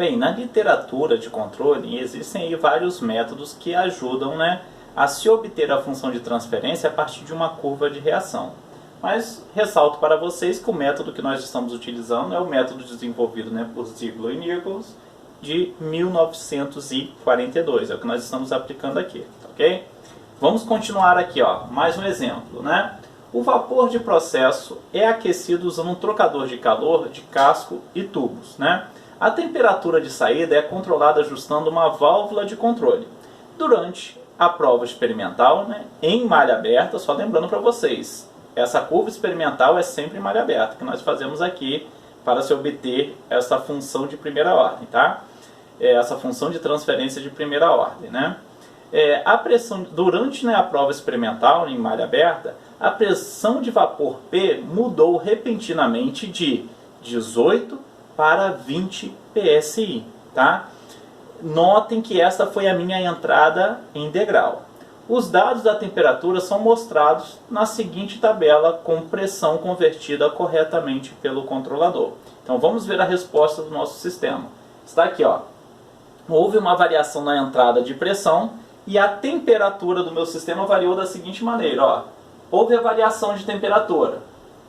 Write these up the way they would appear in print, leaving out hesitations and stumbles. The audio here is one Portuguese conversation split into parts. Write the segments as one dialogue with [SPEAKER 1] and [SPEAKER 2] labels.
[SPEAKER 1] Bem, na literatura de controle existem aí vários métodos que ajudam, né, a se obter a função de transferência a partir de uma curva de reação. Mas ressalto para vocês que o método que nós estamos utilizando é o método desenvolvido, né, por Ziegler e Nichols de 1942, é o que nós estamos aplicando aqui, ok? Vamos continuar aqui, ó, mais um exemplo, né? O vapor de processo é aquecido usando um trocador de calor de casco e tubos, né? A temperatura de saída é controlada ajustando uma válvula de controle. Durante a prova experimental, né, em malha aberta, só lembrando para vocês, essa curva experimental é sempre em malha aberta, que nós fazemos aqui para se obter essa função de primeira ordem, tá? Essa função de transferência de primeira ordem, né? A pressão, durante, né, a prova experimental em malha aberta, a pressão de vapor P mudou repentinamente de 18 para 20 psi, tá? Notem que esta foi a minha entrada em degrau. Os dados da temperatura são mostrados na seguinte tabela com pressão convertida corretamente pelo controlador. Então vamos ver a resposta do nosso sistema. Está aqui, ó. Houve uma variação na entrada de pressão e a temperatura do meu sistema variou da seguinte maneira, ó. Houve a variação de temperatura.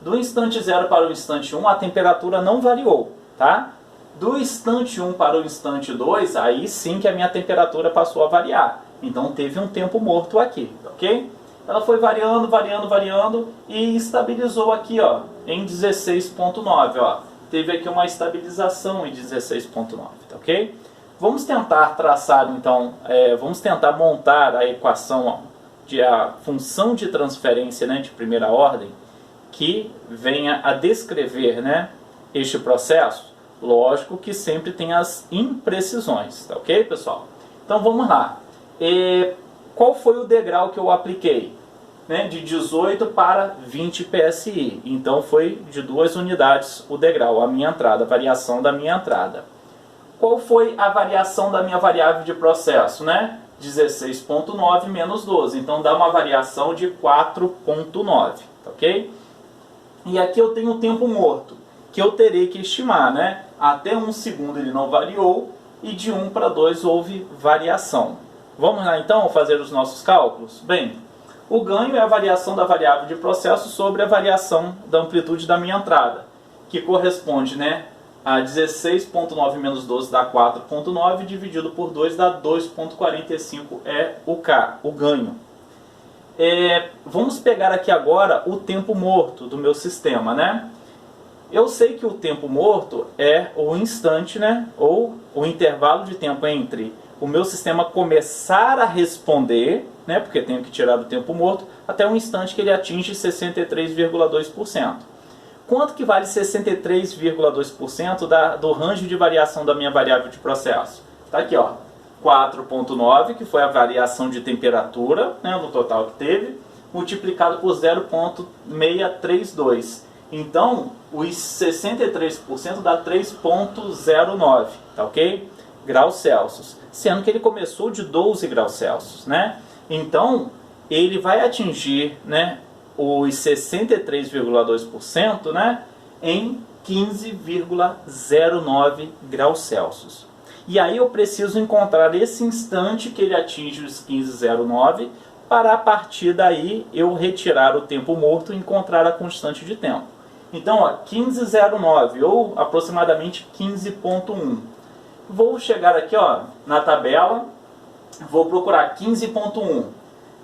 [SPEAKER 1] Do instante 0 para o instante 1, a temperatura não variou, tá? Do instante 1 para o instante 2, aí sim que a minha temperatura passou a variar. Então teve um tempo morto aqui, ok? Ela foi variando, variando, variando e estabilizou aqui, ó, em 16.9, ó. Teve aqui uma estabilização em 16.9, ok? Vamos tentar traçar, então, vamos tentar montar a equação, ó, a função de transferência, né, de primeira ordem, que venha a descrever, né, este processo. Lógico que sempre tem as imprecisões, tá ok, pessoal? Então vamos lá. Qual foi o degrau que eu apliquei? Né, de 18 para 20 psi. Então foi de 2 unidades o degrau, a minha entrada, a variação da minha entrada. Qual foi a variação da minha variável de processo, né? 16.9 menos 12. Então dá uma variação de 4.9, ok? E aqui eu tenho o tempo morto, que eu terei que estimar, né? Até 1 segundo ele não variou e de 1 para 2 houve variação. Vamos lá então fazer os nossos cálculos? Bem, o ganho é a variação da variável de processo sobre a variação da amplitude da minha entrada, que corresponde, né, a 16.9 menos 12 dá 4.9, dividido por 2 dá 2.45, é o K, o ganho. Vamos pegar aqui agora o tempo morto do meu sistema, né? Eu sei que o tempo morto é o instante, né, ou o intervalo de tempo entre o meu sistema começar a responder, né, porque tenho que tirar do tempo morto, até o instante que ele atinge 63,2%. Quanto que vale 63,2% do range de variação da minha variável de processo? Está aqui, ó, 4.9, que foi a variação de temperatura, né, no total que teve, multiplicado por 0,632. Então, os 63% dá 3,09, tá ok? Graus Celsius. Sendo que ele começou de 12 graus Celsius, né? Então, ele vai atingir, né, os 63,2%, né, em 15,09 graus Celsius. E aí eu preciso encontrar esse instante que ele atinge os 15,09 para a partir daí eu retirar o tempo morto e encontrar a constante de tempo. Então, ó, 15,09 ou aproximadamente 15,1. Vou chegar aqui, ó, na tabela, vou procurar 15,1.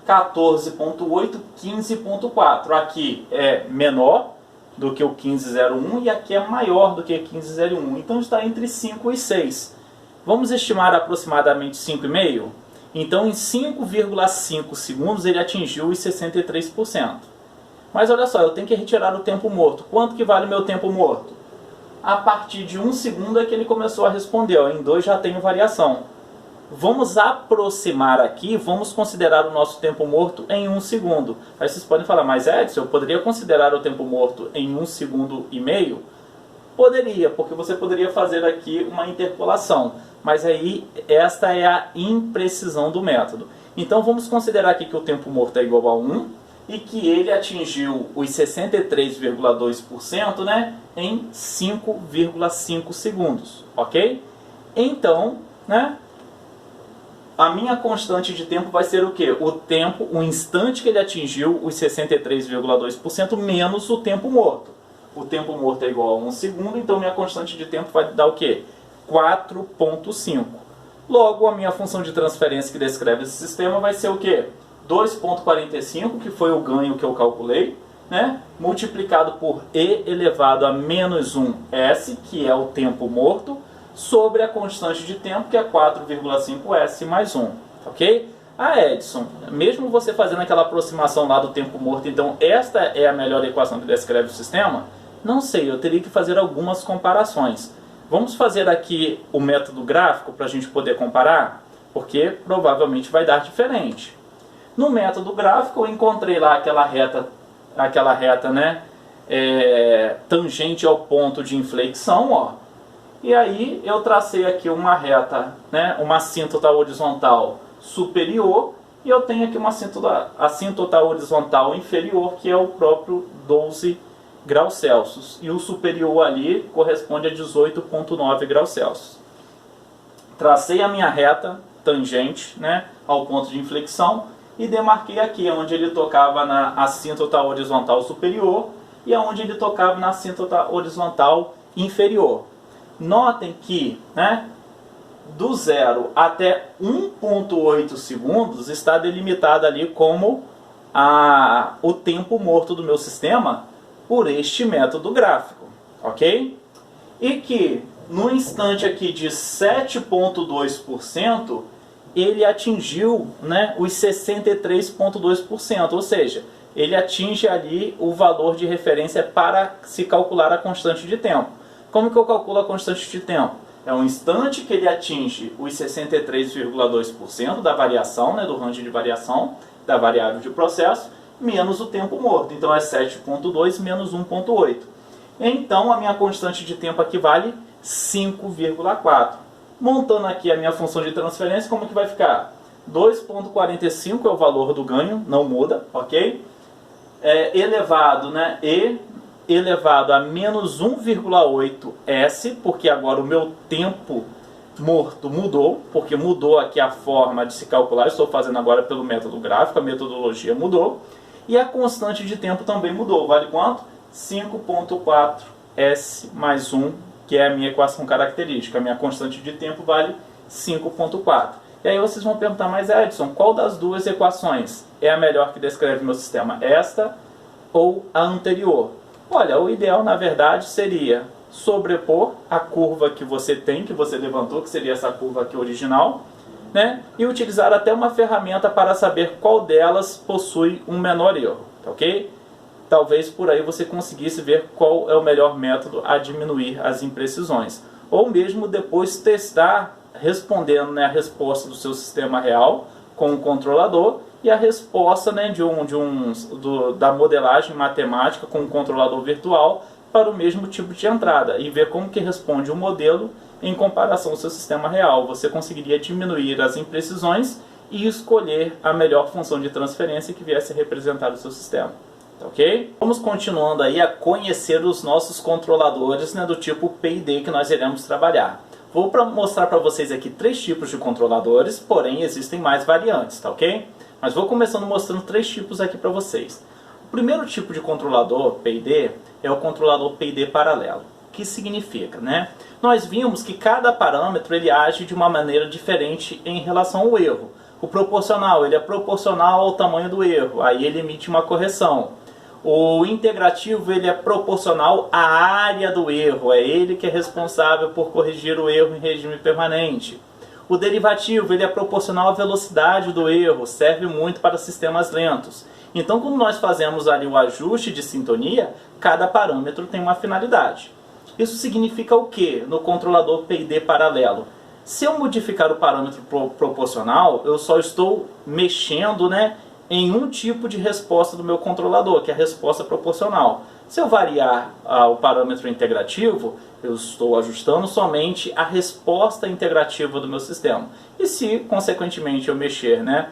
[SPEAKER 1] 14.8, 15.4. Aqui é menor do que o 15,01 e aqui é maior do que 15,01. Então está entre 5 e 6. Vamos estimar aproximadamente 5,5? Então em 5,5 segundos ele atingiu os 63%. Mas olha só, eu tenho que retirar o tempo morto. Quanto que vale o meu tempo morto? A partir de 1 segundo é que ele começou a responder. Ó, em 2 já tenho variação. Vamos aproximar aqui, vamos considerar o nosso tempo morto em 1 segundo. Aí vocês podem falar, mas Edson, eu poderia considerar o tempo morto em 1 segundo e meio? Poderia, porque você poderia fazer aqui uma interpolação. Mas aí, esta é a imprecisão do método. Então vamos considerar aqui que o tempo morto é igual a 1 e que ele atingiu os 63,2%, né, em 5,5 segundos, ok? Então, né, a minha constante de tempo vai ser o quê? O tempo, o instante que ele atingiu os 63,2% menos o tempo morto. O tempo morto é igual a 1 segundo, então minha constante de tempo vai dar o quê? 4,5. Logo, a minha função de transferência que descreve esse sistema vai ser o quê? 2,45, que foi o ganho que eu calculei, né? Multiplicado por e elevado a menos 1s, que é o tempo morto, sobre a constante de tempo, que é 4,5s mais 1, ok? Ah, Edson, mesmo você fazendo aquela aproximação lá do tempo morto, então esta é a melhor equação que descreve o sistema? Não sei, eu teria que fazer algumas comparações. Vamos fazer aqui o método gráfico para a gente poder comparar, porque provavelmente vai dar diferente. No método gráfico eu encontrei lá aquela reta, né, tangente ao ponto de inflexão, ó. E aí eu tracei aqui uma reta, né, uma assíntota horizontal superior, e eu tenho aqui uma assíntota horizontal inferior, que é o próprio 12 graus Celsius. E o superior ali corresponde a 18,9 graus Celsius. Tracei a minha reta tangente, né, ao ponto de inflexão e demarquei aqui onde ele tocava na assíntota horizontal superior e onde ele tocava na assíntota horizontal inferior. Notem que, né, do 0 até 1,8 segundos está delimitado ali como o tempo morto do meu sistema por este método gráfico, ok? E que no instante aqui de 7,2% ele atingiu, né, os 63,2%, ou seja, ele atinge ali o valor de referência para se calcular a constante de tempo. Como que eu calculo a constante de tempo? É um instante que ele atinge os 63,2% da variação, né, do range de variação da variável de processo, menos o tempo morto. Então é 7,2 menos 1,8. Então a minha constante de tempo aqui vale 5,4. Montando aqui a minha função de transferência, como que vai ficar? 2,45 é o valor do ganho, não muda, ok? Elevado, né, elevado a menos 1,8s, porque agora o meu tempo morto mudou, porque mudou aqui a forma de se calcular, estou fazendo agora pelo método gráfico, a metodologia mudou, e a constante de tempo também mudou, vale quanto? 5,4s mais 1, que é a minha equação característica, a minha constante de tempo vale 5,4. E aí vocês vão perguntar, mas Edson, qual das duas equações é a melhor que descreve meu sistema? Esta ou a anterior? Olha, o ideal na verdade seria sobrepor a curva que você tem, que você levantou, que seria essa curva aqui original, né? E utilizar até uma ferramenta para saber qual delas possui um menor erro, tá ok? Talvez por aí você conseguisse ver qual é o melhor método a diminuir as imprecisões. Ou mesmo depois testar respondendo, né, a resposta do seu sistema real com o controlador e a resposta, né, da modelagem matemática com o controlador virtual para o mesmo tipo de entrada e ver como que responde o modelo em comparação ao seu sistema real. Você conseguiria diminuir as imprecisões e escolher a melhor função de transferência que viesse a representar o seu sistema. Ok? Vamos continuando aí a conhecer os nossos controladores, né, do tipo PID que nós iremos trabalhar. Vou mostrar para vocês aqui 3 tipos de controladores, porém existem mais variantes, tá ok? Mas vou começando mostrando 3 tipos aqui para vocês. O primeiro tipo de controlador PID é o controlador PID paralelo. O que significa, né? Nós vimos que cada parâmetro ele age de uma maneira diferente em relação ao erro. O proporcional, ele é proporcional ao tamanho do erro, aí ele emite uma correção. O integrativo, ele é proporcional à área do erro, é ele que é responsável por corrigir o erro em regime permanente. O derivativo, ele é proporcional à velocidade do erro, serve muito para sistemas lentos. Então, quando nós fazemos ali o ajuste de sintonia, cada parâmetro tem uma finalidade. Isso significa o quê no controlador PID paralelo? Se eu modificar o parâmetro proporcional, eu só estou mexendo, né, em um tipo de resposta do meu controlador, que é a resposta proporcional. Se eu variar o parâmetro integrativo, eu estou ajustando somente a resposta integrativa do meu sistema. E se, consequentemente, eu mexer, né,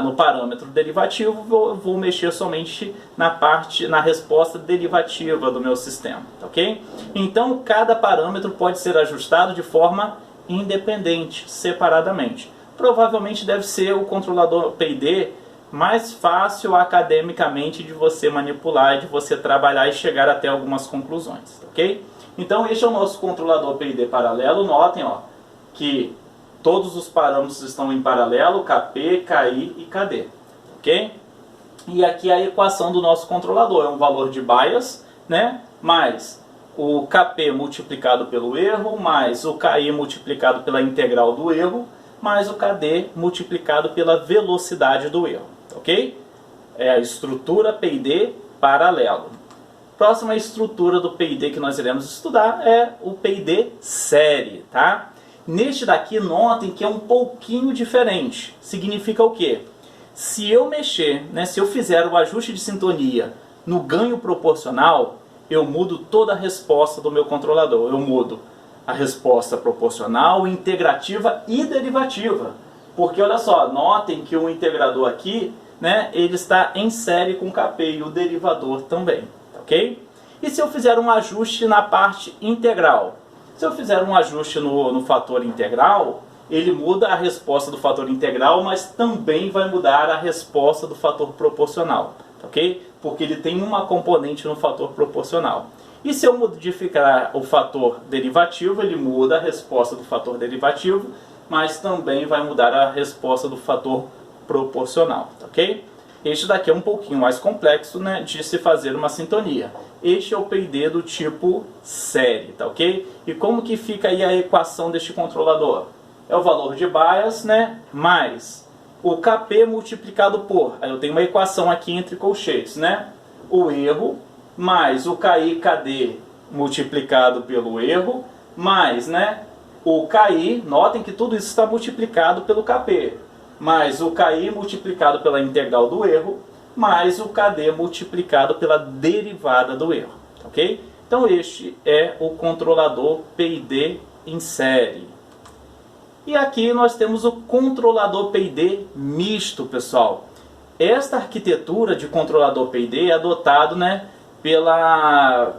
[SPEAKER 1] no parâmetro derivativo, vou mexer somente na resposta derivativa do meu sistema, ok? Então, cada parâmetro pode ser ajustado de forma independente, separadamente. Provavelmente deve ser o controlador P&D mais fácil academicamente de você manipular, de você trabalhar e chegar até algumas conclusões, ok? Então este é o nosso controlador P&D paralelo. Notem, ó, que todos os parâmetros estão em paralelo, KP, KI e KD, ok? E aqui a equação do nosso controlador é um valor de bias, né, mais o KP multiplicado pelo erro, mais o KI multiplicado pela integral do erro, mais o KD multiplicado pela velocidade do erro, ok? É a estrutura P&D paralelo. Próxima estrutura do P&D que nós iremos estudar é o P&D série, tá? Neste daqui, notem que é um pouquinho diferente. Significa o quê? Se eu mexer, né, se eu fizer o ajuste de sintonia no ganho proporcional, eu mudo toda a resposta do meu controlador. Eu mudo a resposta proporcional, integrativa e derivativa. Porque olha só, notem que o integrador aqui, né, ele está em série com o KP e o derivador também, ok? E se eu fizer um ajuste na parte integral? Se eu fizer um ajuste no fator integral, ele muda a resposta do fator integral, mas também vai mudar a resposta do fator proporcional, ok? Porque ele tem uma componente no fator proporcional. E se eu modificar o fator derivativo, ele muda a resposta do fator derivativo, mas também vai mudar a resposta do fator proporcional, ok? Este daqui é um pouquinho mais complexo, né, de se fazer uma sintonia. Este é o P&D do tipo série, tá ok? E como que fica aí a equação deste controlador? É o valor de bias, né, mais o KP multiplicado por, aí eu tenho uma equação aqui entre colchetes, né, o erro, mais o KI KD multiplicado pelo erro, mais, né, o KI, notem que tudo isso está multiplicado pelo KP, mais o KI multiplicado pela integral do erro, mais o KD multiplicado pela derivada do erro, ok? Então este é o controlador P&D em série. E aqui nós temos o controlador P&D misto, pessoal. Esta arquitetura de controlador P&D é adotado, né, pela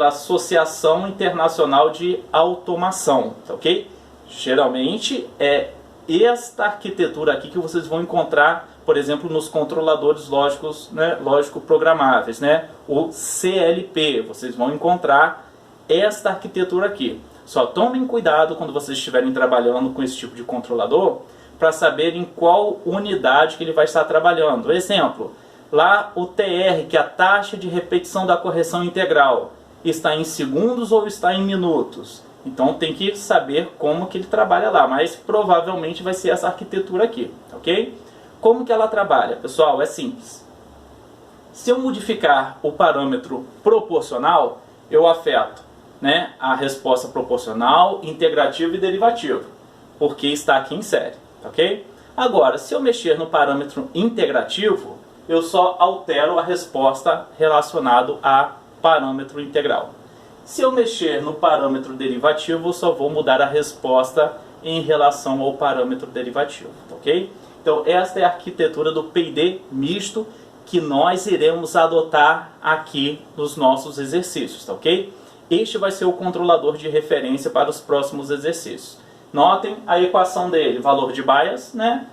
[SPEAKER 1] Associação Internacional de Automação, ok? Geralmente é esta arquitetura aqui que vocês vão encontrar, por exemplo, nos controladores lógicos, né, lógico-programáveis, né, o CLP. Vocês vão encontrar esta arquitetura aqui. Só tomem cuidado quando vocês estiverem trabalhando com esse tipo de controlador para saber em qual unidade que ele vai estar trabalhando. Exemplo, lá o TR, que é a taxa de repetição da correção integral, está em segundos ou está em minutos? Então tem que saber como que ele trabalha lá, mas provavelmente vai ser essa arquitetura aqui, ok? Como que ela trabalha? Pessoal, é simples. Se eu modificar o parâmetro proporcional, eu afeto, né, a resposta proporcional, integrativa e derivativa, porque está aqui em série, ok? Agora, se eu mexer no parâmetro integrativo, eu só altero a resposta relacionada a parâmetro integral. Se eu mexer no parâmetro derivativo, eu só vou mudar a resposta em relação ao parâmetro derivativo, ok? Então esta é a arquitetura do P&D misto que nós iremos adotar aqui nos nossos exercícios, tá ok? Este vai ser o controlador de referência para os próximos exercícios. Notem a equação dele, valor de bias, né,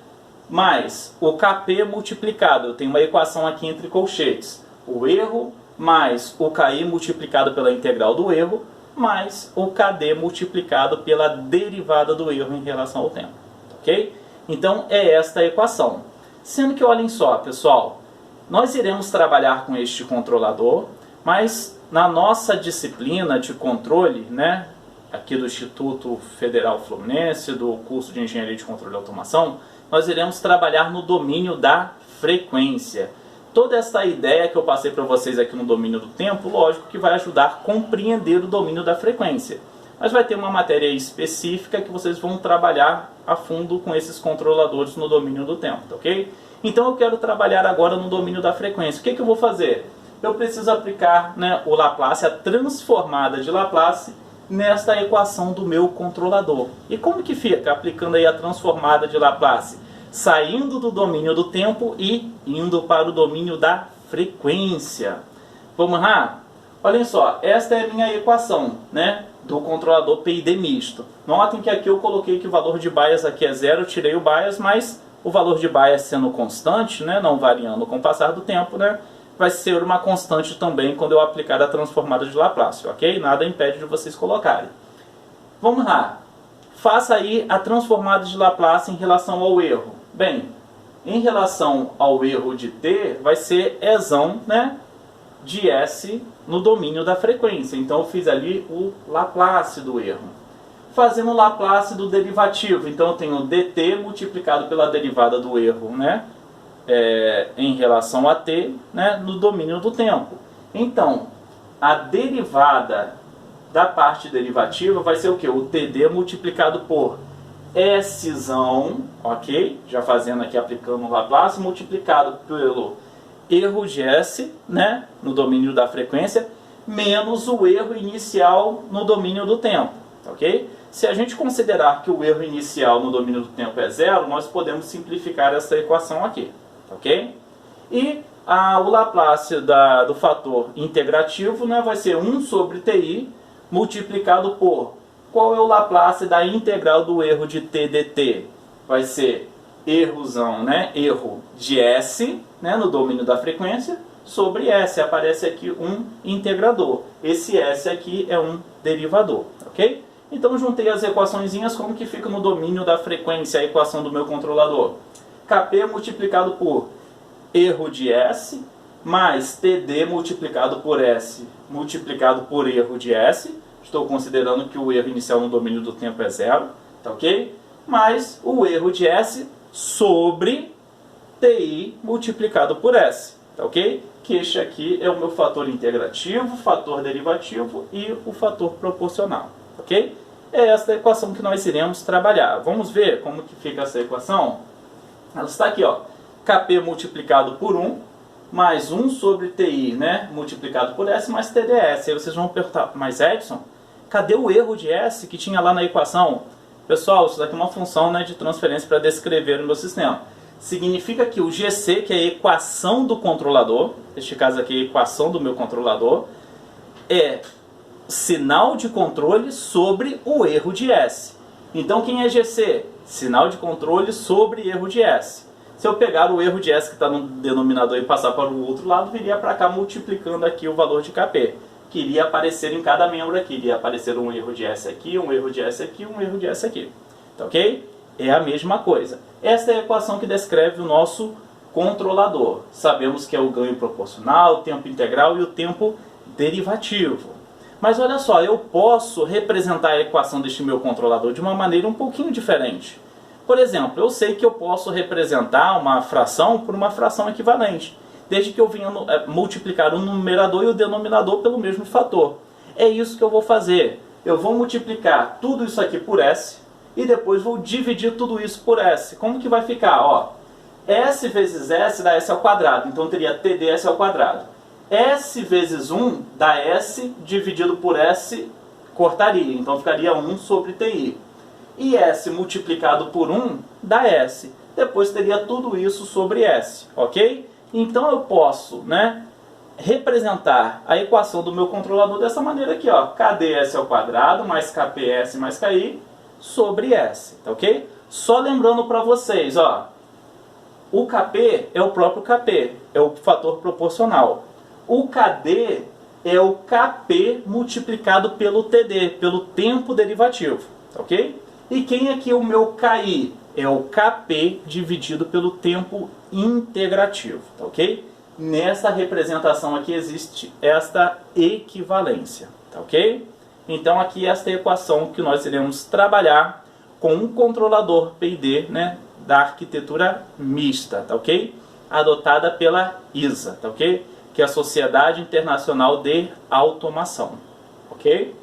[SPEAKER 1] mais o KP multiplicado, eu tenho uma equação aqui entre colchetes, o erro mais o KI multiplicado pela integral do erro, mais o KD multiplicado pela derivada do erro em relação ao tempo, ok? Então é esta a equação. Sendo que, olhem só, pessoal, nós iremos trabalhar com este controlador, mas na nossa disciplina de controle, né, aqui do Instituto Federal Fluminense, do curso de Engenharia de Controle e Automação, nós iremos trabalhar no domínio da frequência. Toda essa ideia que eu passei para vocês aqui no domínio do tempo, lógico que vai ajudar a compreender o domínio da frequência. Mas vai ter uma matéria específica que vocês vão trabalhar a fundo com esses controladores no domínio do tempo, tá ok? Então eu quero trabalhar agora no domínio da frequência. O que eu vou fazer? Eu preciso aplicar, né, o Laplace, a transformada de Laplace, nesta equação do meu controlador. E como que fica aplicando aí a transformada de Laplace? Saindo do domínio do tempo e indo para o domínio da frequência. Vamos lá? Olhem só, esta é a minha equação, né, do controlador PID misto. Notem que aqui eu coloquei que o valor de bias aqui é 0, eu tirei o bias, mas o valor de bias sendo constante, né, não variando com o passar do tempo, né, vai ser uma constante também quando eu aplicar a transformada de Laplace, ok? Nada impede de vocês colocarem. Vamos lá. Faça aí a transformada de Laplace em relação ao erro. Bem, em relação ao erro de t, vai ser Ezão, né, de S no domínio da frequência. Então eu fiz ali o Laplace do erro. Fazendo o Laplace do derivativo, então eu tenho dt multiplicado pela derivada do erro, né, em relação a t, né, no domínio do tempo. Então, a derivada da parte derivativa vai ser o que? O td multiplicado por Szão, ok? Já fazendo aqui, aplicando o Laplace, multiplicado pelo erro de S, né, no domínio da frequência, menos o erro inicial no domínio do tempo, ok? Se a gente considerar que o erro inicial no domínio do tempo é 0, nós podemos simplificar essa equação aqui, ok? E o Laplace do fator integrativo, né, vai ser 1 sobre ti multiplicado por... Qual é o Laplace da integral do erro de t dt? Vai ser errozão, né, erro de S, né, no domínio da frequência, sobre S. Aparece aqui um integrador. Esse S aqui é um derivador, ok? Então juntei as equaçõezinhas, como que fica no domínio da frequência a equação do meu controlador? Kp multiplicado por erro de S, mais Td multiplicado por S, multiplicado por erro de S. Estou considerando que o erro inicial no domínio do tempo é 0, tá ok? Mais o erro de S sobre Ti multiplicado por S, tá ok? Que este aqui é o meu fator integrativo, fator derivativo e o fator proporcional, ok? É esta a equação que nós iremos trabalhar. Vamos ver como que fica essa equação? Ela está aqui, ó, Kp multiplicado por 1, mais 1 sobre Ti, né, multiplicado por S, mais TdS. Aí vocês vão perguntar, mas Edson, cadê o erro de S que tinha lá na equação? Pessoal, isso daqui é uma função, né, de transferência para descrever o meu sistema. Significa que o GC, que é a equação do controlador, neste caso aqui a equação do meu controlador, é sinal de controle sobre o erro de S. Então quem é GC? Sinal de controle sobre erro de S. Se eu pegar o erro de S que está no denominador e passar para o outro lado, viria para cá multiplicando aqui o valor de Kp. Que iria aparecer em cada membro aqui. Iria aparecer um erro de S aqui, um erro de S aqui, um erro de S aqui. Tá ok? É a mesma coisa. Esta é a equação que descreve o nosso controlador. Sabemos que é o ganho proporcional, o tempo integral e o tempo derivativo. Mas olha só, eu posso representar a equação deste meu controlador de uma maneira um pouquinho diferente. Por exemplo, eu sei que eu posso representar uma fração por uma fração equivalente, desde que eu venha multiplicar o numerador e o denominador pelo mesmo fator. É isso que eu vou fazer. Eu vou multiplicar tudo isso aqui por S e depois vou dividir tudo isso por S. Como que vai ficar? Ó, S vezes S dá S ao quadrado, então teria TdS ao quadrado. S vezes 1 dá S dividido por S, cortaria, então ficaria 1 sobre Ti. E S multiplicado por 1 dá S. Depois teria tudo isso sobre S, ok? Então eu posso, né, representar a equação do meu controlador dessa maneira aqui, ó. KdS ao quadrado mais KPS mais KI sobre S, tá ok? Só lembrando para vocês, ó, o Kp é o próprio Kp, é o fator proporcional. O Kd é o Kp multiplicado pelo Td, pelo tempo derivativo, tá ok? E quem aqui é o meu Ki? É o Kp dividido pelo tempo integrativo, tá ok? Nessa representação aqui existe esta equivalência, tá ok? Então aqui esta é a equação que nós iremos trabalhar com um controlador PID, né, da arquitetura mista, tá ok? Adotada pela ISA, tá ok? Que é a Sociedade Internacional de Automação, ok?